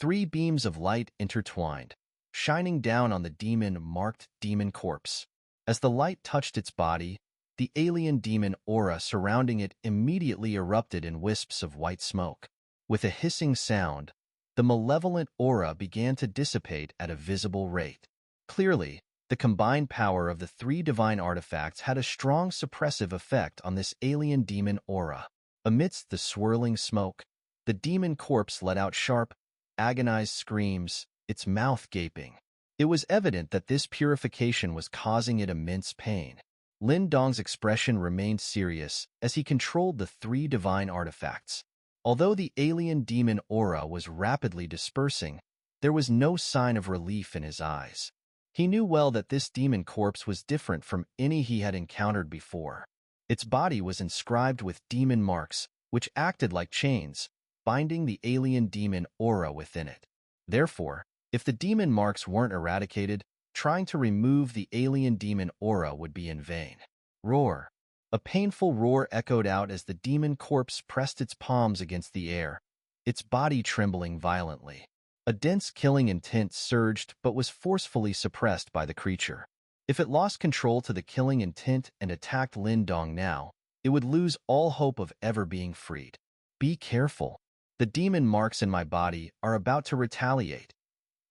Three beams of light intertwined, shining down on the demon-marked demon corpse. As the light touched its body, the alien demon aura surrounding it immediately erupted in wisps of white smoke. With a hissing sound, the malevolent aura began to dissipate at a visible rate. Clearly, the combined power of the three divine artifacts had a strong suppressive effect on this alien demon aura. Amidst the swirling smoke, the demon corpse let out sharp, agonized screams, its mouth gaping. It was evident that this purification was causing it immense pain. Lin Dong's expression remained serious as he controlled the three divine artifacts. Although the alien demon aura was rapidly dispersing, there was no sign of relief in his eyes. He knew well that this demon corpse was different from any he had encountered before. Its body was inscribed with demon marks, which acted like chains, binding the alien demon aura within it. Therefore, if the demon marks weren't eradicated, trying to remove the alien demon aura would be in vain. Roar. A painful roar echoed out as the demon corpse pressed its palms against the air, its body trembling violently. A dense killing intent surged but was forcefully suppressed by the creature. If it lost control to the killing intent and attacked Lin Dong now, it would lose all hope of ever being freed. Be careful. The demon marks in my body are about to retaliate.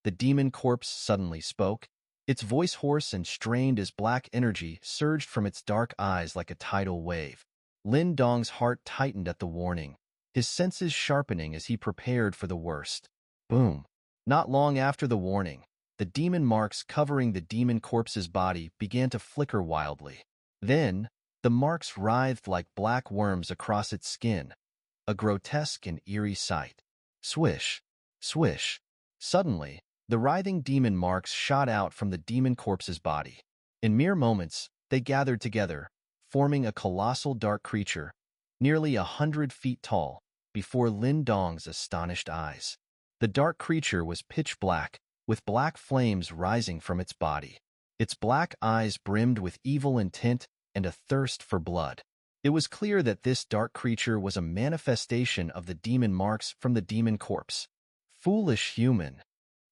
The demon corpse suddenly spoke, its voice hoarse and strained as black energy surged from its dark eyes like a tidal wave. Lin Dong's heart tightened at the warning, his senses sharpening as he prepared for the worst. Boom. Not long after the warning, the demon marks covering the demon corpse's body began to flicker wildly. Then, the marks writhed like black worms across its skin, a grotesque and eerie sight. Swish, swish. Suddenly, the writhing demon marks shot out from the demon corpse's body. In mere moments, they gathered together, forming a colossal dark creature, nearly 100 feet tall, before Lin Dong's astonished eyes. The dark creature was pitch black, with black flames rising from its body. Its black eyes brimmed with evil intent and a thirst for blood. It was clear that this dark creature was a manifestation of the demon marks from the demon corpse. Foolish human.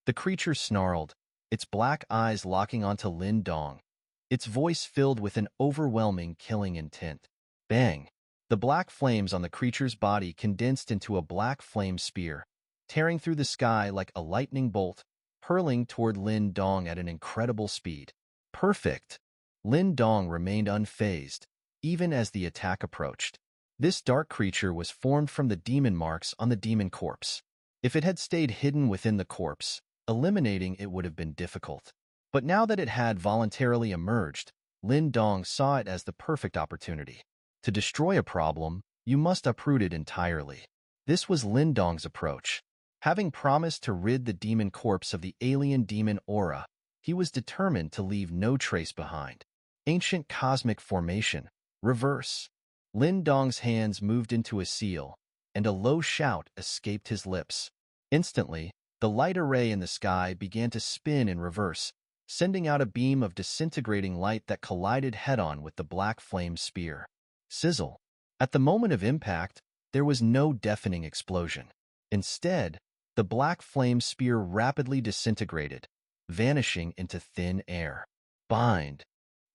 The creature snarled, its black eyes locking onto Lin Dong, its voice filled with an overwhelming killing intent. Bang! The black flames on the creature's body condensed into a black flame spear, tearing through the sky like a lightning bolt, hurling toward Lin Dong at an incredible speed. Perfect! Lin Dong remained unfazed, even as the attack approached. This dark creature was formed from the demon marks on the demon corpse. If it had stayed hidden within the corpse, eliminating it would have been difficult. But now that it had voluntarily emerged, Lin Dong saw it as the perfect opportunity. To destroy a problem, you must uproot it entirely. This was Lin Dong's approach. Having promised to rid the demon corpse of the alien demon aura, he was determined to leave no trace behind. Ancient cosmic formation. Reverse. Lin Dong's hands moved into a seal, and a low shout escaped his lips. Instantly, the light array in the sky began to spin in reverse, sending out a beam of disintegrating light that collided head-on with the black flame spear. Sizzle. At the moment of impact, there was no deafening explosion. Instead, the black flame spear rapidly disintegrated, vanishing into thin air. Bind!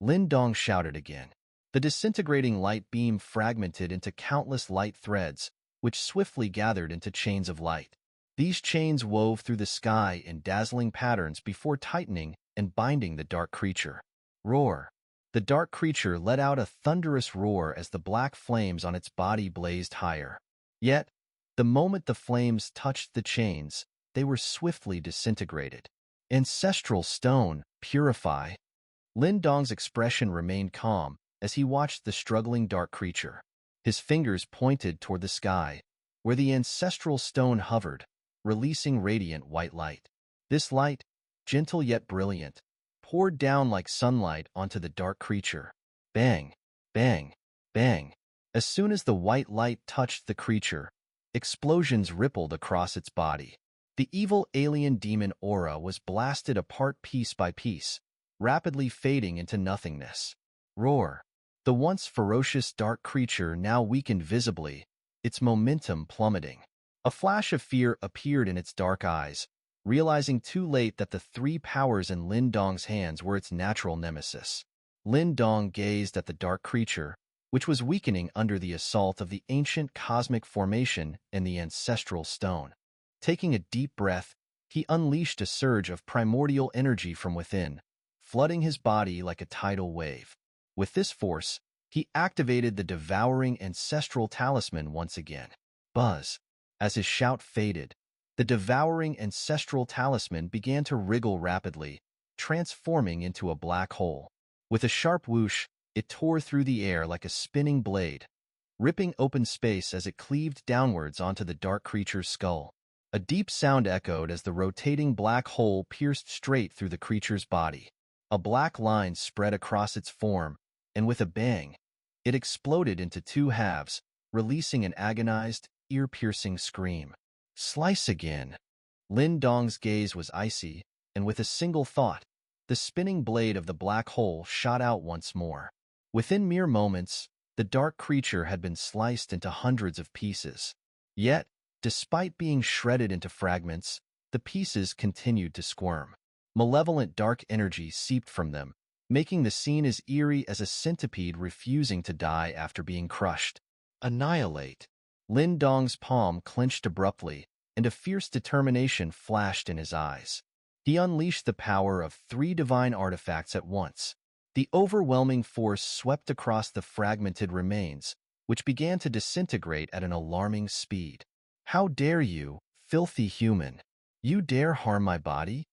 Lin Dong shouted again. The disintegrating light beam fragmented into countless light threads, which swiftly gathered into chains of light. These chains wove through the sky in dazzling patterns before tightening and binding the dark creature. Roar! The dark creature let out a thunderous roar as the black flames on its body blazed higher. Yet, the moment the flames touched the chains, they were swiftly disintegrated. Ancestral stone, purify. Lin Dong's expression remained calm as he watched the struggling dark creature. His fingers pointed toward the sky, where the ancestral stone hovered, releasing radiant white light. This light, gentle yet brilliant, poured down like sunlight onto the dark creature. Bang, bang, bang. As soon as the white light touched the creature, explosions rippled across its body. The evil alien demon aura was blasted apart piece by piece, rapidly fading into nothingness. Roar! The once ferocious dark creature now weakened visibly, its momentum plummeting. A flash of fear appeared in its dark eyes, realizing too late that the three powers in Lin Dong's hands were its natural nemesis. Lin Dong gazed at the dark creature, which was weakening under the assault of the ancient cosmic formation and the ancestral stone. Taking a deep breath, he unleashed a surge of primordial energy from within, flooding his body like a tidal wave. With this force, he activated the devouring ancestral talisman once again. Buzz. As his shout faded, the devouring ancestral talisman began to wriggle rapidly, transforming into a black hole. With a sharp whoosh, it tore through the air like a spinning blade, ripping open space as it cleaved downwards onto the dark creature's skull. A deep sound echoed as the rotating black hole pierced straight through the creature's body. A black line spread across its form, and with a bang, it exploded into two halves, releasing an agonized, ear-piercing scream. Slice again. Lin Dong's gaze was icy, and with a single thought, the spinning blade of the black hole shot out once more. Within mere moments, the dark creature had been sliced into hundreds of pieces. Yet, despite being shredded into fragments, the pieces continued to squirm. Malevolent dark energy seeped from them, making the scene as eerie as a centipede refusing to die after being crushed. Annihilate. Lin Dong's palm clenched abruptly, and a fierce determination flashed in his eyes. He unleashed the power of three divine artifacts at once. The overwhelming force swept across the fragmented remains, which began to disintegrate at an alarming speed. How dare you, filthy human? You dare harm my body?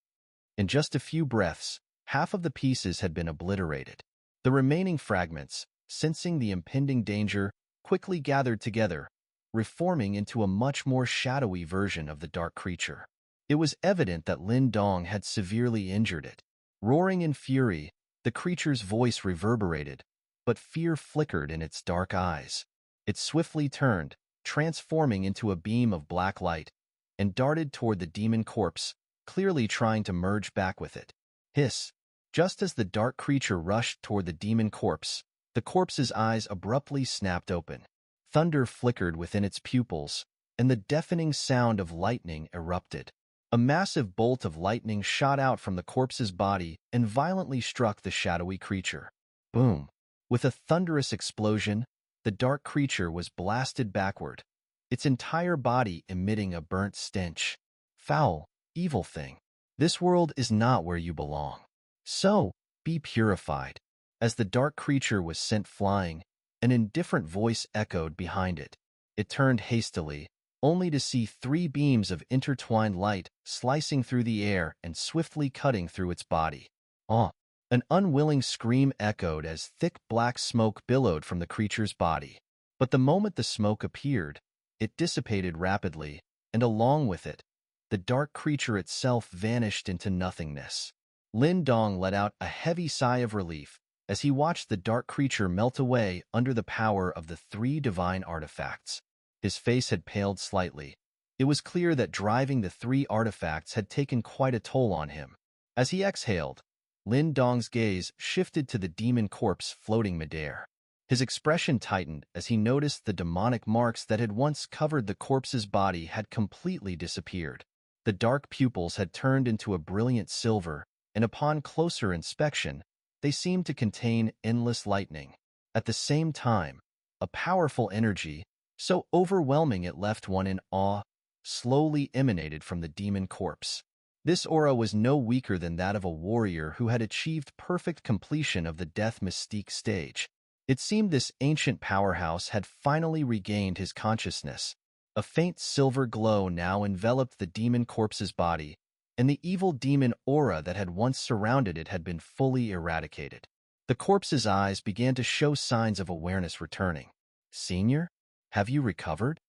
In just a few breaths, half of the pieces had been obliterated. The remaining fragments, sensing the impending danger, quickly gathered together, reforming into a much more shadowy version of the dark creature. It was evident that Lin Dong had severely injured it. Roaring in fury, the creature's voice reverberated, but fear flickered in its dark eyes. It swiftly turned, transforming into a beam of black light, and darted toward the demon corpse, clearly trying to merge back with it. Hiss! Just as the dark creature rushed toward the demon corpse, the corpse's eyes abruptly snapped open. Thunder flickered within its pupils, and the deafening sound of lightning erupted. A massive bolt of lightning shot out from the corpse's body and violently struck the shadowy creature. Boom! With a thunderous explosion, the dark creature was blasted backward, its entire body emitting a burnt stench. Foul, evil thing. This world is not where you belong. So, be purified. As the dark creature was sent flying, an indifferent voice echoed behind it. It turned hastily, only to see three beams of intertwined light slicing through the air and swiftly cutting through its body. An unwilling scream echoed as thick black smoke billowed from the creature's body. But the moment the smoke appeared, it dissipated rapidly, and along with it, the dark creature itself vanished into nothingness. Lin Dong let out a heavy sigh of relief as he watched the dark creature melt away under the power of the three divine artifacts. His face had paled slightly. It was clear that driving the three artifacts had taken quite a toll on him. As he exhaled, Lin Dong's gaze shifted to the demon corpse floating midair. His expression tightened as he noticed the demonic marks that had once covered the corpse's body had completely disappeared. The dark pupils had turned into a brilliant silver, and upon closer inspection, they seemed to contain endless lightning. At the same time, a powerful energy, so overwhelming it left one in awe, slowly emanated from the demon corpse. This aura was no weaker than that of a warrior who had achieved perfect completion of the death mystique stage. It seemed this ancient powerhouse had finally regained his consciousness. A faint silver glow now enveloped the demon corpse's body, and the evil demon aura that had once surrounded it had been fully eradicated. The corpse's eyes began to show signs of awareness returning. "Senior, have you recovered?"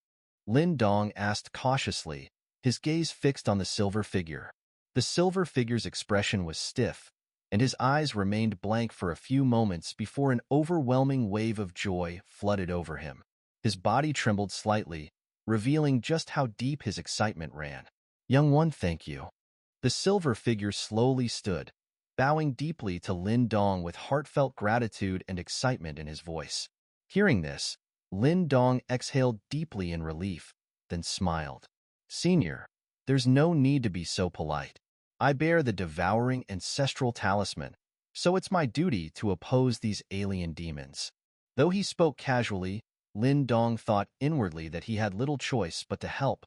Lin Dong asked cautiously, his gaze fixed on the silver figure. The silver figure's expression was stiff, and his eyes remained blank for a few moments before an overwhelming wave of joy flooded over him. His body trembled slightly, revealing just how deep his excitement ran. "Young one, thank you." The silver figure slowly stood, bowing deeply to Lin Dong with heartfelt gratitude and excitement in his voice. Hearing this, Lin Dong exhaled deeply in relief, then smiled. Senior, there's no need to be so polite. I bear the devouring ancestral talisman, so it's my duty to oppose these alien demons. Though he spoke casually, Lin Dong thought inwardly that he had little choice but to help.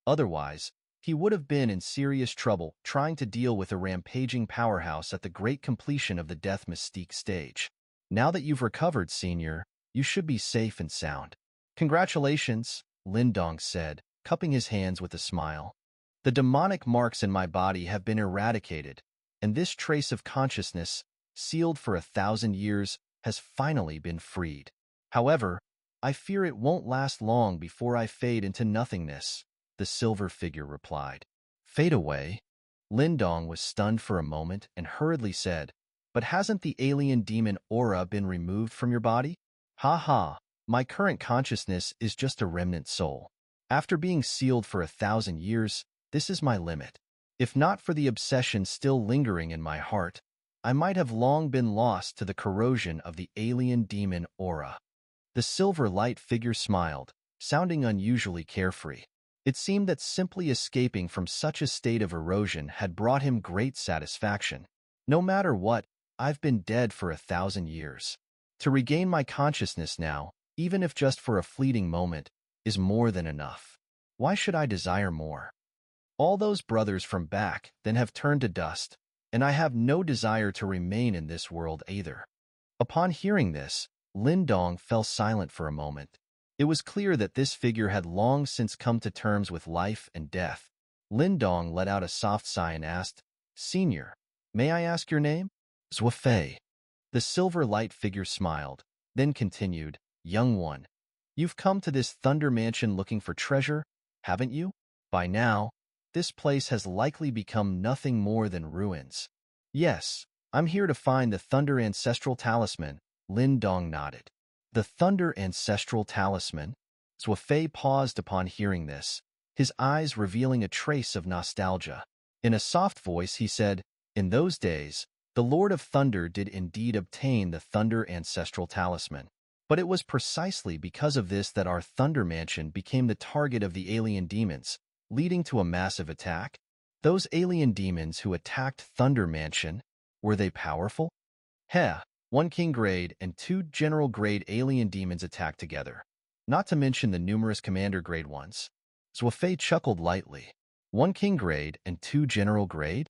Otherwise, he would have been in serious trouble trying to deal with a rampaging powerhouse at the great completion of the Death Mystique stage. Now that you've recovered, Senior, you should be safe and sound. Congratulations, Lin Dong said, cupping his hands with a smile. The demonic marks in my body have been eradicated, and this trace of consciousness, sealed for 1,000 years, has finally been freed. However, I fear it won't last long before I fade into nothingness, the silver figure replied. Fade away? Lin Dong was stunned for a moment and hurriedly said, but hasn't the alien demon aura been removed from your body? Ha ha, my current consciousness is just a remnant soul. After being sealed for 1,000 years, this is my limit. If not for the obsession still lingering in my heart, I might have long been lost to the corrosion of the alien demon aura. The silver light figure smiled, sounding unusually carefree. It seemed that simply escaping from such a state of erosion had brought him great satisfaction. No matter what, I've been dead for 1,000 years. To regain my consciousness now, even if just for a fleeting moment, is more than enough. Why should I desire more? All those brothers from back then have turned to dust, and I have no desire to remain in this world either. Upon hearing this, Lin Dong fell silent for a moment. It was clear that this figure had long since come to terms with life and death. Lin Dong let out a soft sigh and asked, Senior, may I ask your name? Zhuofei. The silver light figure smiled, then continued, Young one, you've come to this Thunder Mansion looking for treasure, haven't you? By now, this place has likely become nothing more than ruins. Yes, I'm here to find the Thunder Ancestral Talisman, Lin Dong nodded. The Thunder Ancestral Talisman? Zhuofei paused upon hearing this, his eyes revealing a trace of nostalgia. In a soft voice he said, In those days, the Lord of Thunder did indeed obtain the Thunder Ancestral Talisman. But it was precisely because of this that our Thunder Mansion became the target of the alien demons, leading to a massive attack. Those alien demons who attacked Thunder Mansion, were they powerful? Heh, 1 King Grade and 2 General Grade alien demons attacked together, not to mention the numerous Commander Grade ones. Zhuofei chuckled lightly. 1 King Grade and 2 General Grade?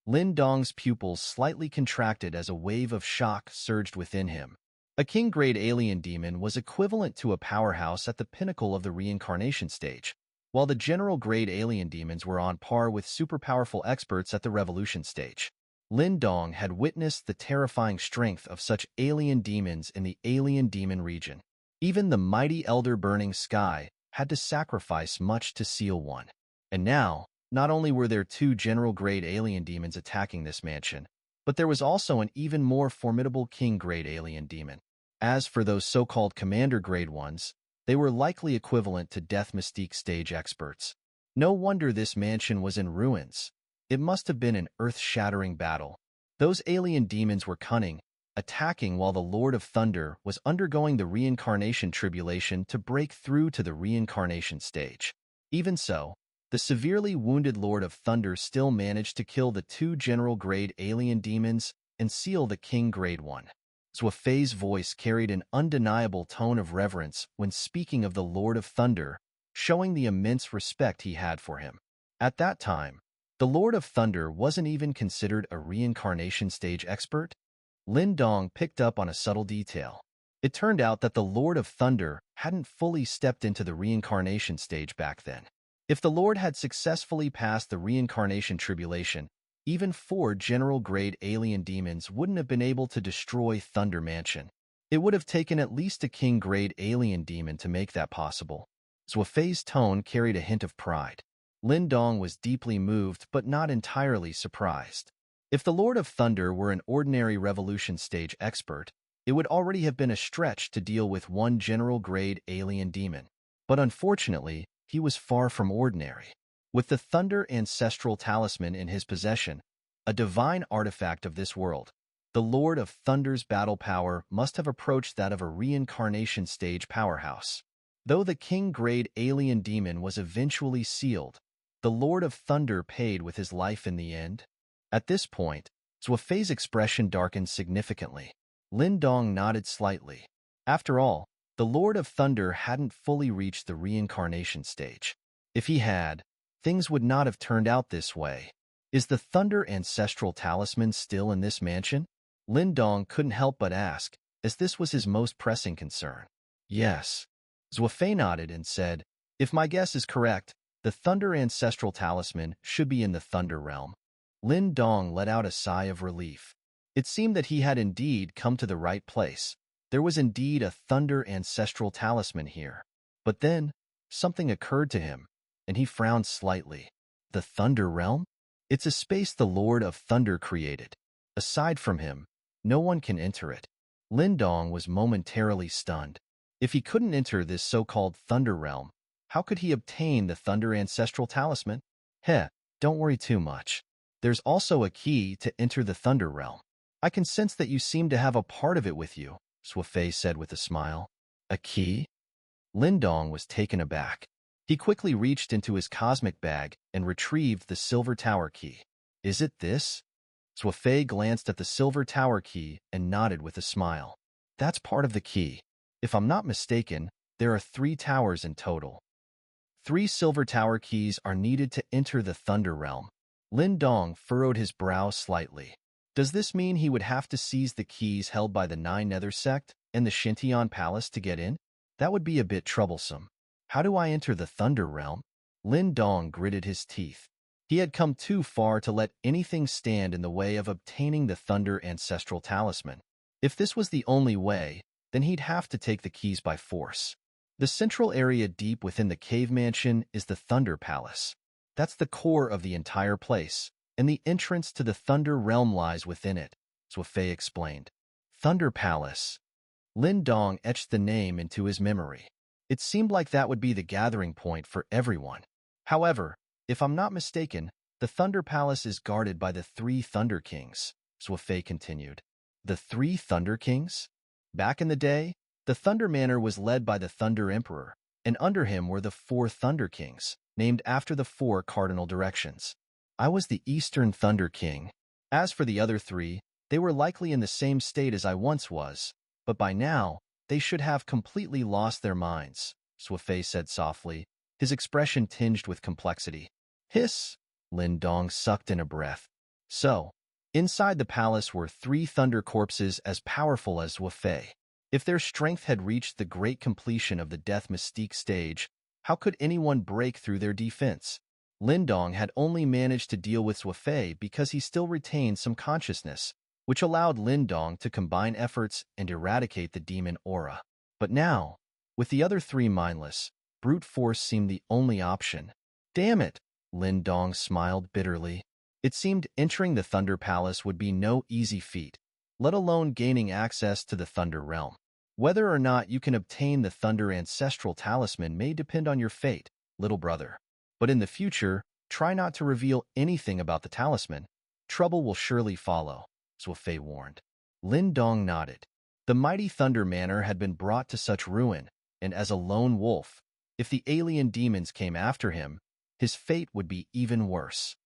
Lin Dong's pupils slightly contracted as a wave of shock surged within him. A King-grade alien demon was equivalent to a powerhouse at the pinnacle of the reincarnation stage, while the general-grade alien demons were on par with super-powerful experts at the revolution stage. Lin Dong had witnessed the terrifying strength of such alien demons in the alien demon region. Even the mighty Elder Burning Sky had to sacrifice much to seal one. And now, not only were there 2 general-grade alien demons attacking this mansion, but there was also an even more formidable King-grade alien demon. As for those so-called Commander-grade ones, they were likely equivalent to Death Mystique stage experts. No wonder this mansion was in ruins. It must have been an earth-shattering battle. Those alien demons were cunning, attacking while the Lord of Thunder was undergoing the reincarnation tribulation to break through to the reincarnation stage. Even so, the severely wounded Lord of Thunder still managed to kill the 2 general-grade alien demons and seal the King-grade one. Zhuofei's voice carried an undeniable tone of reverence when speaking of the Lord of Thunder, showing the immense respect he had for him. At that time, the Lord of Thunder wasn't even considered a reincarnation stage expert. Lin Dong picked up on a subtle detail. It turned out that the Lord of Thunder hadn't fully stepped into the reincarnation stage back then. If the Lord had successfully passed the reincarnation tribulation, even 4 general-grade alien demons wouldn't have been able to destroy Thunder Mansion. It would have taken at least a King-grade alien demon to make that possible. Zhuofei's tone carried a hint of pride. Lin Dong was deeply moved but not entirely surprised. If the Lord of Thunder were an ordinary revolution stage expert, it would already have been a stretch to deal with 1 general-grade alien demon. But unfortunately, he was far from ordinary. With the Thunder Ancestral Talisman in his possession, a divine artifact of this world, the Lord of Thunder's battle power must have approached that of a reincarnation stage powerhouse. Though the King-grade alien demon was eventually sealed, the Lord of Thunder paid with his life in the end? At this point, Zhuofei's expression darkened significantly. Lin Dong nodded slightly. After all, the Lord of Thunder hadn't fully reached the reincarnation stage. If he had, things would not have turned out this way. Is the Thunder Ancestral Talisman still in this mansion? Lin Dong couldn't help but ask, as this was his most pressing concern. Yes. Zhuofei nodded and said, if my guess is correct, the Thunder Ancestral Talisman should be in the Thunder Realm. Lin Dong let out a sigh of relief. It seemed that he had indeed come to the right place. There was indeed a Thunder Ancestral Talisman here. But then, something occurred to him, and he frowned slightly. The Thunder Realm? It's a space the Lord of Thunder created. Aside from him, no one can enter it. Lin Dong was momentarily stunned. If he couldn't enter this so-called Thunder Realm, how could he obtain the Thunder Ancestral Talisman? Don't worry too much. There's also a key to enter the Thunder Realm. I can sense that you seem to have a part of it with you, Zhuofei said with a smile. A key? Lin Dong was taken aback. He quickly reached into his cosmic bag and retrieved the Silver Tower key. Is it this? Zhuofei glanced at the Silver Tower key and nodded with a smile. That's part of the key. If I'm not mistaken, there are 3 towers in total. 3 Silver Tower keys are needed to enter the Thunder Realm. Lin Dong furrowed his brow slightly. Does this mean he would have to seize the keys held by the 9 Nether Sect and the Shintian Palace to get in? That would be a bit troublesome. How do I enter the Thunder Realm? Lin Dong gritted his teeth. He had come too far to let anything stand in the way of obtaining the Thunder Ancestral Talisman. If this was the only way, then he'd have to take the keys by force. The central area deep within the cave mansion is the Thunder Palace. That's the core of the entire place, and the entrance to the Thunder Realm lies within it, Zhuofei explained. Thunder Palace. Lin Dong etched the name into his memory. It seemed like that would be the gathering point for everyone. However, if I'm not mistaken, the Thunder Palace is guarded by the 3 Thunder Kings, Zhuofei continued. The 3 Thunder Kings? Back in the day, the Thunder Manor was led by the Thunder Emperor, and under him were the 4 Thunder Kings, named after the 4 cardinal directions. I was the Eastern Thunder King. As for the other 3, they were likely in the same state as I once was, but by now, they should have completely lost their minds, Zhuofei said softly, his expression tinged with complexity. Hiss! Lin Dong sucked in a breath. So, inside the palace were 3 thunder corpses as powerful as Zhuofei. If their strength had reached the great completion of the death mystique stage, how could anyone break through their defense? Lin Dong had only managed to deal with Zhuofei because he still retained some consciousness, which allowed Lin Dong to combine efforts and eradicate the demon aura. But now, with the other 3 mindless, brute force seemed the only option. Damn it! Lin Dong smiled bitterly. It seemed entering the Thunder Palace would be no easy feat, let alone gaining access to the Thunder Realm. Whether or not you can obtain the Thunder Ancestral Talisman may depend on your fate, little brother. But in the future, try not to reveal anything about the talisman. Trouble will surely follow, Zhuofei warned. Lin Dong nodded. The mighty Thunder Manor had been brought to such ruin, and as a lone wolf, if the alien demons came after him, his fate would be even worse.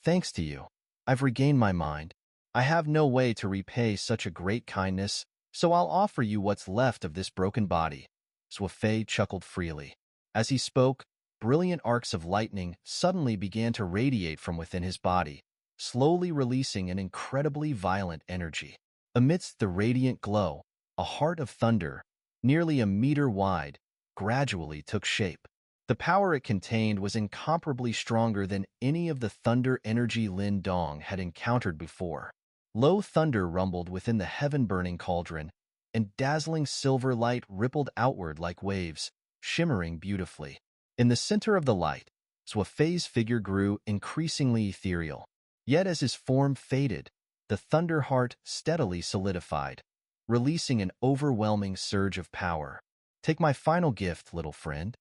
Thanks to you, I've regained my mind. I have no way to repay such a great kindness, so I'll offer you what's left of this broken body. Zhuofei chuckled freely. As he spoke, brilliant arcs of lightning suddenly began to radiate from within his body, slowly releasing an incredibly violent energy. Amidst the radiant glow, a heart of thunder, nearly a meter wide, gradually took shape. The power it contained was incomparably stronger than any of the thunder energy Lin Dong had encountered before. Low thunder rumbled within the heaven-burning cauldron, and dazzling silver light rippled outward like waves, shimmering beautifully. In the center of the light, Zhuofei's figure grew increasingly ethereal. Yet as his form faded, the thunder heart steadily solidified, releasing an overwhelming surge of power. Take my final gift, little friend.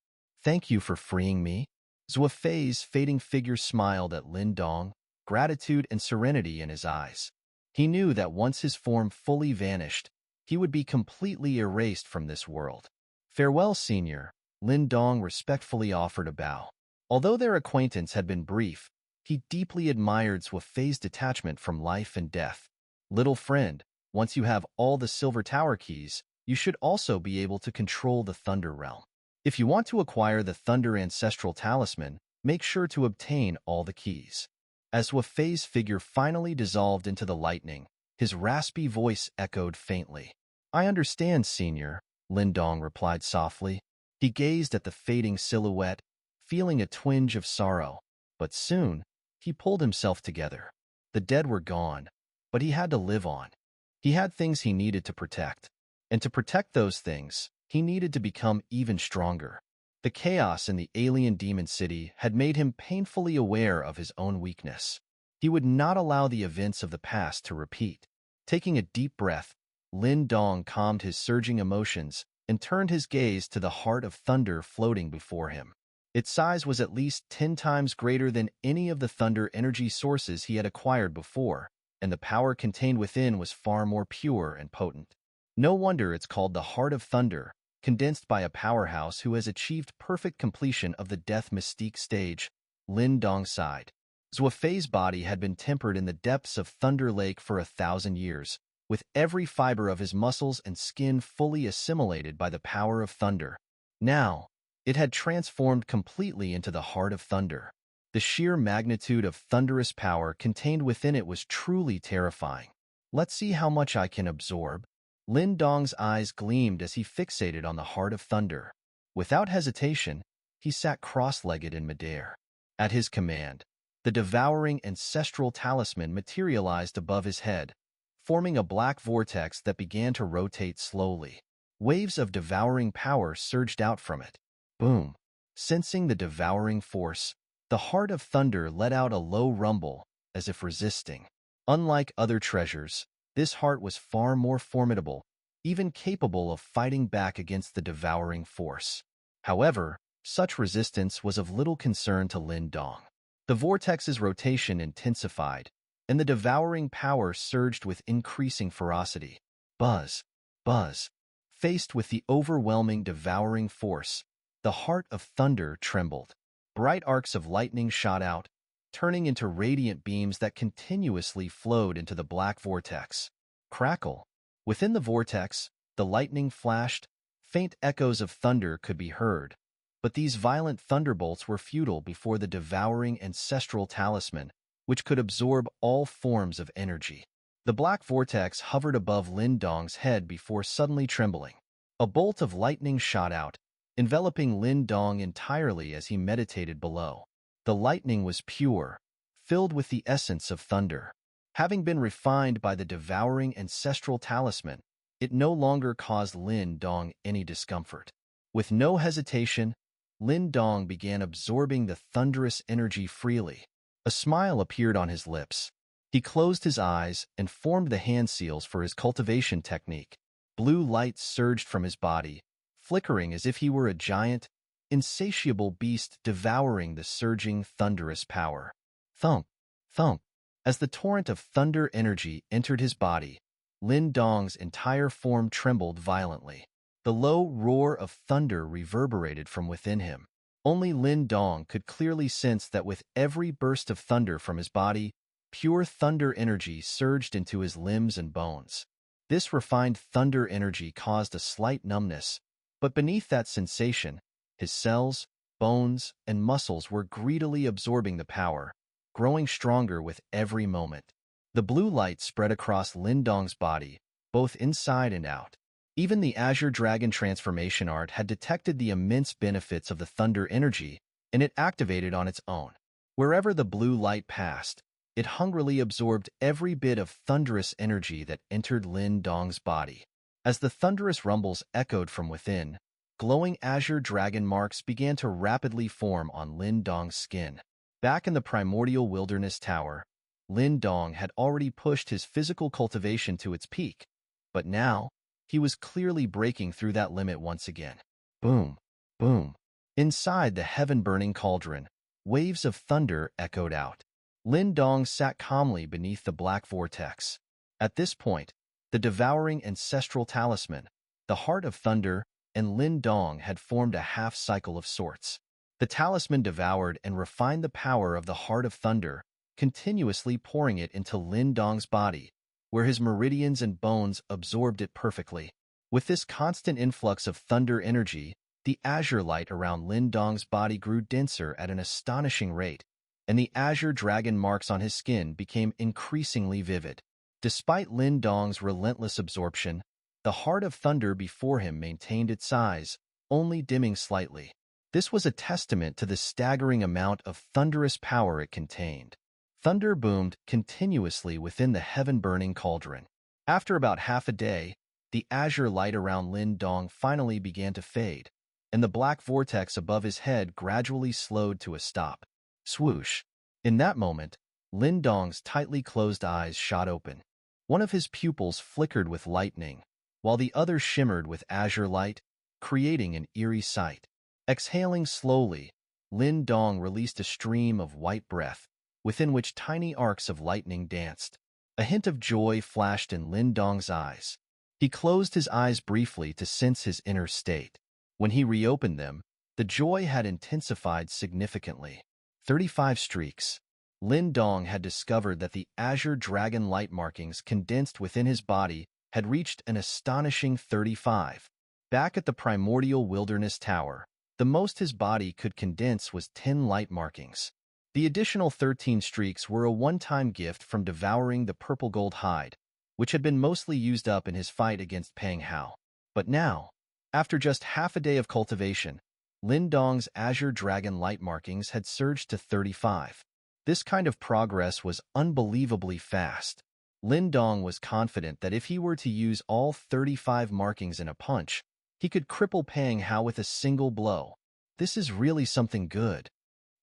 Thank you for freeing me. Zhuofei's fading figure smiled at Lin Dong, gratitude and serenity in his eyes. He knew that once his form fully vanished, he would be completely erased from this world. Farewell, senior. Lin Dong respectfully offered a bow. Although their acquaintance had been brief, he deeply admired Zwafei's detachment from life and death. Little friend, once you have all the Silver Tower keys, you should also be able to control the Thunder Realm. If you want to acquire the Thunder Ancestral Talisman, make sure to obtain all the keys. As Zwafei's figure finally dissolved into the lightning, his raspy voice echoed faintly. I understand, Senior, Lindong replied softly. He gazed at the fading silhouette, feeling a twinge of sorrow. But soon, he pulled himself together. The dead were gone, but he had to live on. He had things he needed to protect. And to protect those things, he needed to become even stronger. The chaos in the alien demon city had made him painfully aware of his own weakness. He would not allow the events of the past to repeat. Taking a deep breath, Lindong calmed his surging emotions and turned his gaze to the heart of thunder floating before him. Its size was at least 10 times greater than any of the thunder energy sources he had acquired before, and the power contained within was far more pure and potent. No wonder it's called the Heart of Thunder, condensed by a powerhouse who has achieved perfect completion of the Death Mystique stage. Lindong sighed. Zwafei's body had been tempered in the depths of Thunder Lake for 1,000 years, with every fiber of his muscles and skin fully assimilated by the power of thunder. Now, it had transformed completely into the Heart of Thunder. The sheer magnitude of thunderous power contained within it was truly terrifying. Let's see how much I can absorb. Lindong's eyes gleamed as he fixated on the Heart of Thunder. Without hesitation, he sat cross-legged in midair. At his command, the devouring Ancestral Talisman materialized above his head, forming a black vortex that began to rotate slowly. Waves of devouring power surged out from it. Boom! Sensing the devouring force, the Heart of Thunder let out a low rumble, as if resisting. Unlike other treasures, this heart was far more formidable, even capable of fighting back against the devouring force. However, such resistance was of little concern to Lindong. The vortex's rotation intensified, and the devouring power surged with increasing ferocity. Buzz! Buzz! Faced with the overwhelming devouring force, the Heart of Thunder trembled. Bright arcs of lightning shot out, turning into radiant beams that continuously flowed into the black vortex. Crackle! Within the vortex, the lightning flashed, faint echoes of thunder could be heard, but these violent thunderbolts were futile before the devouring Ancestral Talisman, which could absorb all forms of energy. The black vortex hovered above Lindong's head before suddenly trembling. A bolt of lightning shot out, enveloping Lindong entirely as he meditated below. The lightning was pure, filled with the essence of thunder. Having been refined by the devouring Ancestral Talisman, it no longer caused Lindong any discomfort. With no hesitation, Lindong began absorbing the thunderous energy freely. A smile appeared on his lips. He closed his eyes and formed the hand seals for his cultivation technique. Blue light surged from his body, flickering as if he were a giant, insatiable beast devouring the surging, thunderous power. Thump! Thump! As the torrent of thunder energy entered his body, Lindong's entire form trembled violently. The low roar of thunder reverberated from within him. Only Lindong could clearly sense that with every burst of thunder from his body, pure thunder energy surged into his limbs and bones. This refined thunder energy caused a slight numbness, but beneath that sensation, his cells, bones, and muscles were greedily absorbing the power, growing stronger with every moment. The blue light spread across Lindong's body, both inside and out. Even the Azure Dragon transformation art had detected the immense benefits of the thunder energy, and it activated on its own. Wherever the blue light passed, it hungrily absorbed every bit of thunderous energy that entered Lindong's body. As the thunderous rumbles echoed from within, glowing Azure Dragon marks began to rapidly form on Lindong's skin. Back in the primordial wilderness tower, Lindong had already pushed his physical cultivation to its peak, but now, he was clearly breaking through that limit once again. Boom! Boom! Inside the heaven-burning cauldron, waves of thunder echoed out. Lindong sat calmly beneath the black vortex. At this point, the devouring Ancestral Talisman, the Heart of Thunder, and Lindong had formed a half-cycle of sorts. The talisman devoured and refined the power of the Heart of Thunder, continuously pouring it into Lin Dong's body, where his meridians and bones absorbed it perfectly. With this constant influx of thunder energy, the azure light around Lin Dong's body grew denser at an astonishing rate, and the Azure Dragon marks on his skin became increasingly vivid. Despite Lin Dong's relentless absorption, the Heart of Thunder before him maintained its size, only dimming slightly. This was a testament to the staggering amount of thunderous power it contained. Thunder boomed continuously within the heaven-burning cauldron. After about half a day, the azure light around Lin Dong finally began to fade, and the black vortex above his head gradually slowed to a stop. Swoosh! In that moment, Lin Dong's tightly closed eyes shot open. One of his pupils flickered with lightning, while the other shimmered with azure light, creating an eerie sight. Exhaling slowly, Lin Dong released a stream of white breath, within which tiny arcs of lightning danced. A hint of joy flashed in Lin Dong's eyes. He closed his eyes briefly to sense his inner state. When he reopened them, the joy had intensified significantly. 35 streaks. Lin Dong had discovered that the Azure Dragon light markings condensed within his body had reached an astonishing 35. Back at the primordial wilderness tower, the most his body could condense was 10 light markings. The additional 13 streaks were a one-time gift from devouring the purple gold hide, which had been mostly used up in his fight against Pang Hao. But now, after just half a day of cultivation, Lin Dong's Azure Dragon light markings had surged to 35. This kind of progress was unbelievably fast. Lin Dong was confident that if he were to use all 35 markings in a punch, he could cripple Pang Hao with a single blow. This is really something good.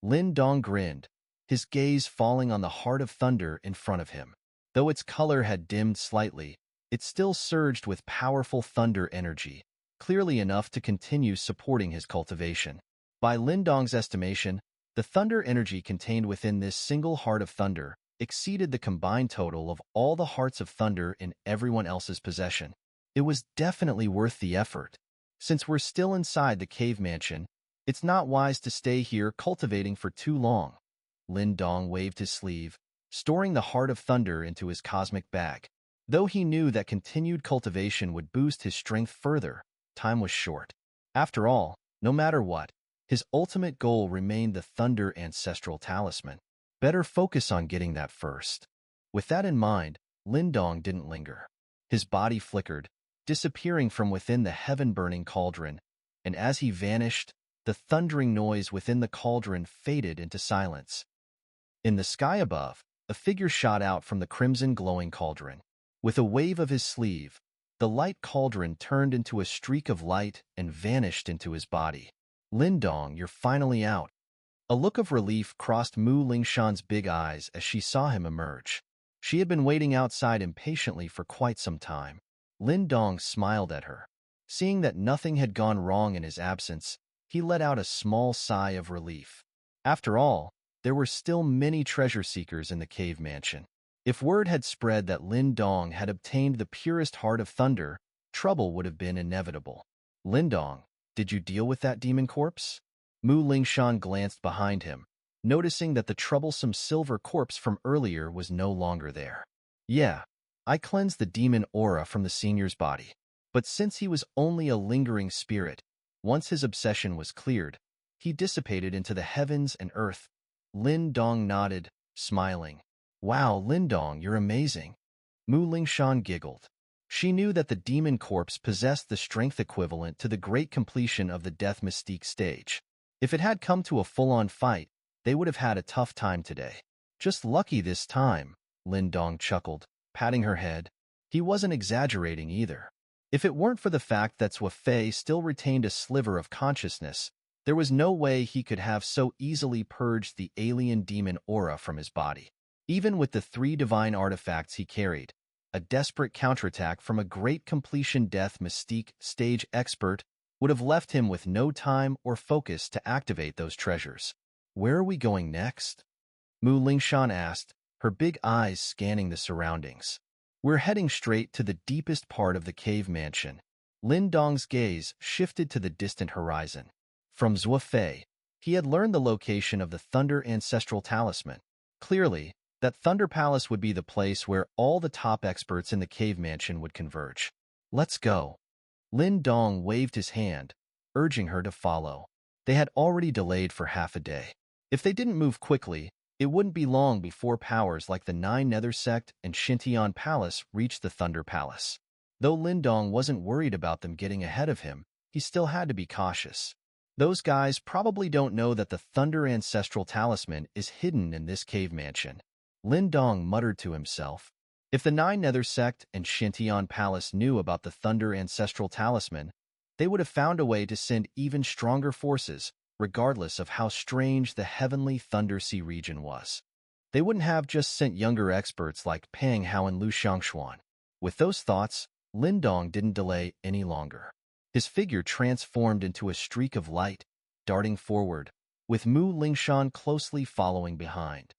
Lin Dong grinned, his gaze falling on the Heart of Thunder in front of him. Though its color had dimmed slightly, it still surged with powerful thunder energy, clearly enough to continue supporting his cultivation. By Lin Dong's estimation, the thunder energy contained within this single Heart of Thunder exceeded the combined total of all the Hearts of Thunder in everyone else's possession. It was definitely worth the effort. Since we're still inside the cave mansion, it's not wise to stay here cultivating for too long. Lin Dong waved his sleeve, storing the Heart of Thunder into his cosmic bag. Though he knew that continued cultivation would boost his strength further, time was short. After all, no matter what, his ultimate goal remained the Thunder Ancestral Talisman. Better focus on getting that first. With that in mind, Lin Dong didn't linger. His body flickered, disappearing from within the heaven-burning cauldron, and as he vanished, the thundering noise within the cauldron faded into silence. In the sky above, a figure shot out from the crimson glowing cauldron. With a wave of his sleeve, the light cauldron turned into a streak of light and vanished into his body. Lin Dong, you're finally out. A look of relief crossed Mu Lingshan's big eyes as she saw him emerge. She had been waiting outside impatiently for quite some time. Lin Dong smiled at her. Seeing that nothing had gone wrong in his absence, he let out a small sigh of relief. After all, there were still many treasure seekers in the cave mansion. If word had spread that Lin Dong had obtained the purest Heart of Thunder, trouble would have been inevitable. Lin Dong, did you deal with that demon corpse? Mu Lingshan glanced behind him, noticing that the troublesome silver corpse from earlier was no longer there. Yeah, I cleansed the demon aura from the senior's body. But since he was only a lingering spirit, once his obsession was cleared, he dissipated into the heavens and earth. Lin Dong nodded, smiling. Wow, Lin Dong, you're amazing. Mu Lingshan giggled. She knew that the demon corpse possessed the strength equivalent to the great completion of the death mystique stage. If it had come to a full-on fight, they would have had a tough time today. Just lucky this time, Lin Dong chuckled, patting her head. He wasn't exaggerating either. If it weren't for the fact that Zhou Fei still retained a sliver of consciousness, there was no way he could have so easily purged the alien demon aura from his body. Even with the 3 divine artifacts he carried, a desperate counterattack from a great completion death mystique stage expert would have left him with no time or focus to activate those treasures. Where are we going next? Mu Lingshan asked, her big eyes scanning the surroundings. We're heading straight to the deepest part of the cave mansion. Lin Dong's gaze shifted to the distant horizon. From Zhou Fei, He had learned the location of the Thunder Ancestral Talisman. Clearly, that Thunder Palace would be the place where all the top experts in the cave mansion would converge. Let's go. Lin Dong waved his hand, urging her to follow. They had already delayed for half a day. If they didn't move quickly, it wouldn't be long before powers like the Nine Nether Sect and Xintian Palace reached the Thunder Palace. Though Lin Dong wasn't worried about them getting ahead of him, he still had to be cautious. Those guys probably don't know that the Thunder Ancestral Talisman is hidden in this cave mansion. Lin Dong muttered to himself. If the Nine Nether Sect and Xintian Palace knew about the Thunder Ancestral Talisman, they would have found a way to send even stronger forces, regardless of how strange the heavenly Thunder Sea region was. They wouldn't have just sent younger experts like Pang Hao and Lu Xiangshuan. With those thoughts, Lin Dong didn't delay any longer. His figure transformed into a streak of light, darting forward, with Mu Lingshan closely following behind.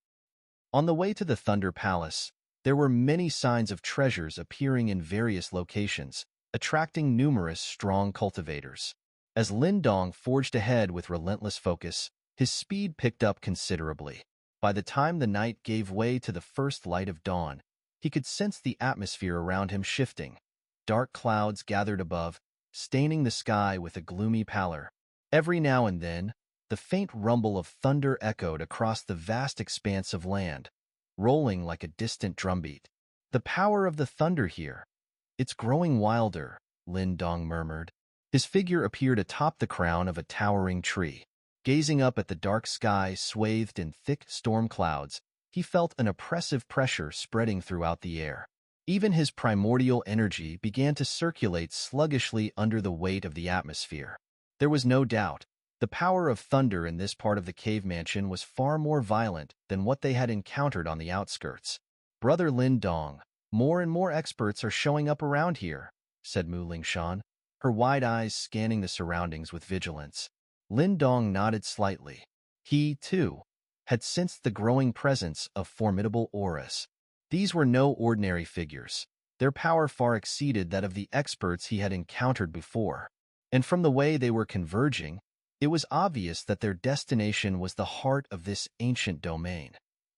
On the way to the Thunder Palace, there were many signs of treasures appearing in various locations, attracting numerous strong cultivators. As Lin Dong forged ahead with relentless focus, his speed picked up considerably. By the time the night gave way to the first light of dawn, he could sense the atmosphere around him shifting. Dark clouds gathered above, staining the sky with a gloomy pallor. Every now and then, the faint rumble of thunder echoed across the vast expanse of land, rolling like a distant drumbeat. The power of the thunder here. It's growing wilder, Lin Dong murmured. His figure appeared atop the crown of a towering tree. Gazing up at the dark sky swathed in thick storm clouds, he felt an oppressive pressure spreading throughout the air. Even his primordial energy began to circulate sluggishly under the weight of the atmosphere. There was no doubt, the power of thunder in this part of the cave mansion was far more violent than what they had encountered on the outskirts. Brother Lin Dong, more and more experts are showing up around here, said Mu Lingshan, her wide eyes scanning the surroundings with vigilance. Lin Dong nodded slightly. He, too, had sensed the growing presence of formidable auras. These were no ordinary figures. Their power far exceeded that of the experts he had encountered before. And from the way they were converging, it was obvious that their destination was the heart of this ancient domain,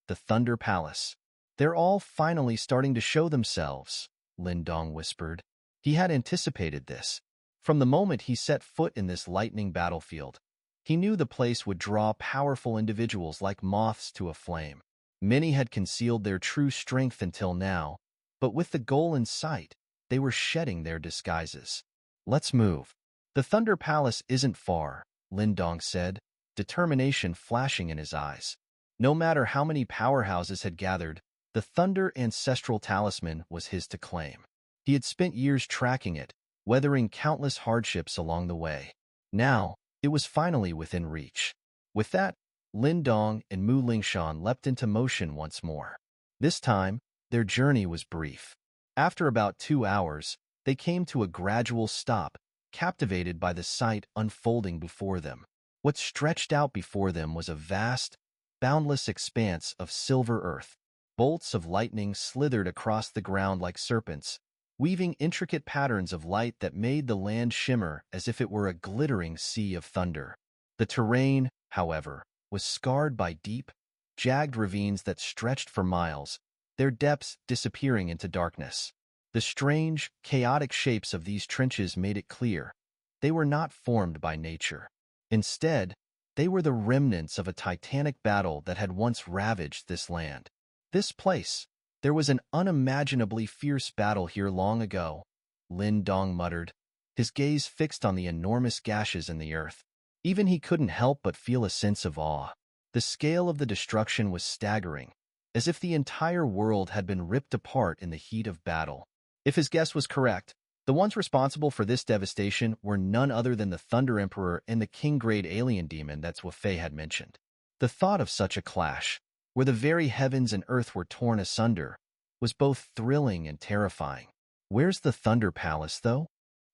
the Thunder Palace. They're all finally starting to show themselves, Lin Dong whispered. He had anticipated this. From the moment he set foot in this lightning battlefield, he knew the place would draw powerful individuals like moths to a flame. Many had concealed their true strength until now, but with the goal in sight, they were shedding their disguises. Let's move. The Thunder Palace isn't far, Lin Dong said, determination flashing in his eyes. No matter how many powerhouses had gathered, the Thunder Ancestral Talisman was his to claim. He had spent years tracking it, weathering countless hardships along the way. Now, it was finally within reach. With that, Lin Dong and Mu Lingshan leapt into motion once more. This time, their journey was brief. After about 2 hours, they came to a gradual stop, captivated by the sight unfolding before them. What stretched out before them was a vast, boundless expanse of silver earth. Bolts of lightning slithered across the ground like serpents, weaving intricate patterns of light that made the land shimmer as if it were a glittering sea of thunder. The terrain, however, was scarred by deep, jagged ravines that stretched for miles, their depths disappearing into darkness. The strange, chaotic shapes of these trenches made it clear they were not formed by nature. Instead, they were the remnants of a titanic battle that had once ravaged this land. This place, there was an unimaginably fierce battle here long ago, Lin Dong muttered, his gaze fixed on the enormous gashes in the earth. Even he couldn't help but feel a sense of awe. The scale of the destruction was staggering, as if the entire world had been ripped apart in the heat of battle. If his guess was correct, the ones responsible for this devastation were none other than the Thunder Emperor and the King-grade alien demon that Wei had mentioned. The thought of such a clash, where the very heavens and earth were torn asunder, was both thrilling and terrifying. Where's the Thunder Palace, though?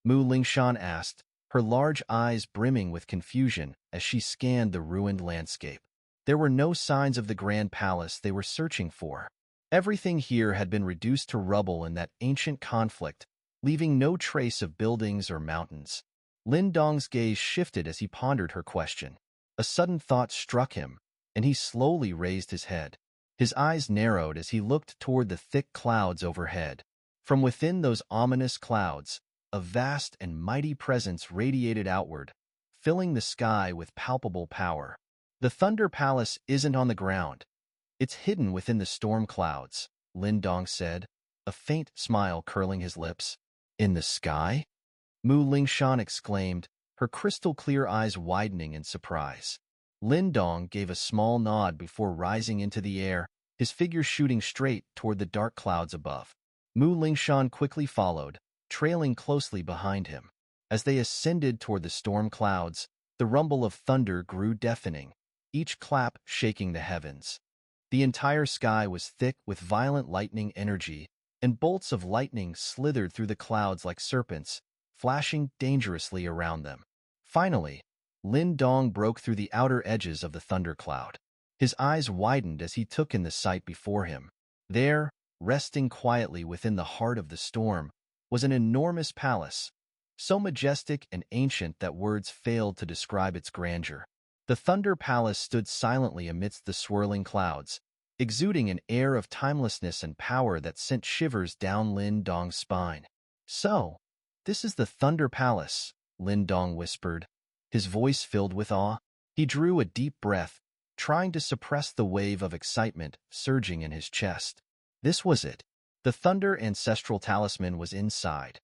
Mu Lingshan asked, her large eyes brimming with confusion as she scanned the ruined landscape. There were no signs of the grand palace they were searching for. Everything here had been reduced to rubble in that ancient conflict, leaving no trace of buildings or mountains. Lin Dong's gaze shifted as he pondered her question. A sudden thought struck him, and he slowly raised his head. His eyes narrowed as he looked toward the thick clouds overhead. From within those ominous clouds, a vast and mighty presence radiated outward, filling the sky with palpable power. The Thunder Palace isn't on the ground. It's hidden within the storm clouds, Lin Dong said, a faint smile curling his lips. In the sky? Mu Lingshan exclaimed, her crystal-clear eyes widening in surprise. Lin Dong gave a small nod before rising into the air, his figure shooting straight toward the dark clouds above. Mu Lingshan quickly followed, trailing closely behind him. As they ascended toward the storm clouds, the rumble of thunder grew deafening, each clap shaking the heavens. The entire sky was thick with violent lightning energy, and bolts of lightning slithered through the clouds like serpents, flashing dangerously around them. Finally, Lin Dong broke through the outer edges of the thundercloud. His eyes widened as he took in the sight before him. There, resting quietly within the heart of the storm, was an enormous palace, so majestic and ancient that words failed to describe its grandeur. The Thunder Palace stood silently amidst the swirling clouds, exuding an air of timelessness and power that sent shivers down Lin Dong's spine. "So, this is the Thunder Palace," Lin Dong whispered, his voice filled with awe. He drew a deep breath, trying to suppress the wave of excitement surging in his chest. This was it. The Thunder Ancestral Talisman was inside,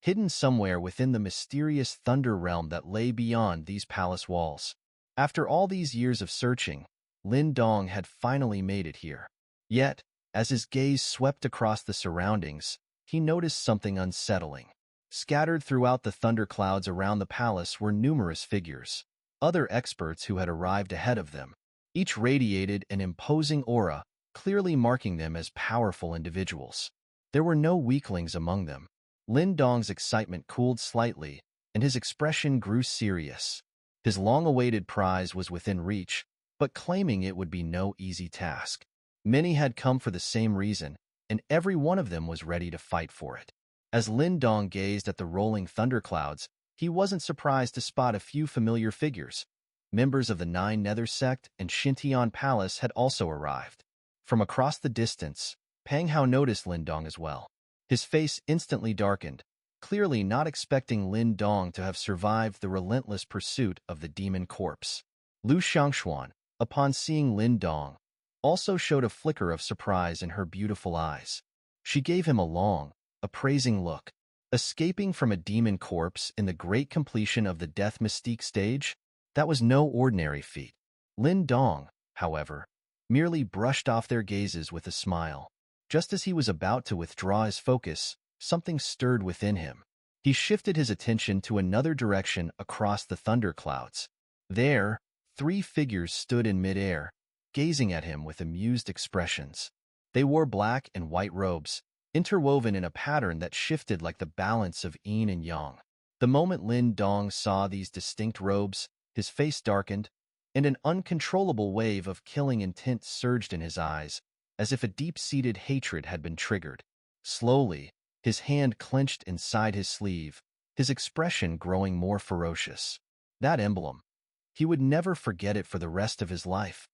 hidden somewhere within the mysterious Thunder realm that lay beyond these palace walls. After all these years of searching, Lin Dong had finally made it here. Yet, as his gaze swept across the surroundings, he noticed something unsettling. Scattered throughout the thunderclouds around the palace were numerous figures, other experts who had arrived ahead of them. Each radiated an imposing aura, clearly marking them as powerful individuals. There were no weaklings among them. Lin Dong's excitement cooled slightly, and his expression grew serious. His long-awaited prize was within reach, but claiming it would be no easy task. Many had come for the same reason, and every one of them was ready to fight for it. As Lin Dong gazed at the rolling thunderclouds, he wasn't surprised to spot a few familiar figures. Members of the Nine Nether Sect and Xintian Palace had also arrived. From across the distance, Pang Hao noticed Lin Dong as well. His face instantly darkened, clearly not expecting Lin Dong to have survived the relentless pursuit of the demon corpse. Lu Xiangxuan, upon seeing Lin Dong, also showed a flicker of surprise in her beautiful eyes. She gave him a long, appraising look. Escaping from a demon corpse in the great completion of the Death Mystique stage? That was no ordinary feat. Lin Dong, however, merely brushed off their gazes with a smile. Just as he was about to withdraw his focus, something stirred within him. He shifted his attention to another direction across the thunderclouds. There, 3 figures stood in midair, gazing at him with amused expressions. They wore black and white robes, interwoven in a pattern that shifted like the balance of yin and yang. The moment Lin Dong saw these distinct robes, his face darkened, and an uncontrollable wave of killing intent surged in his eyes, as if a deep-seated hatred had been triggered. Slowly, his hand clenched inside his sleeve, his expression growing more ferocious. That emblem. He would never forget it for the rest of his life.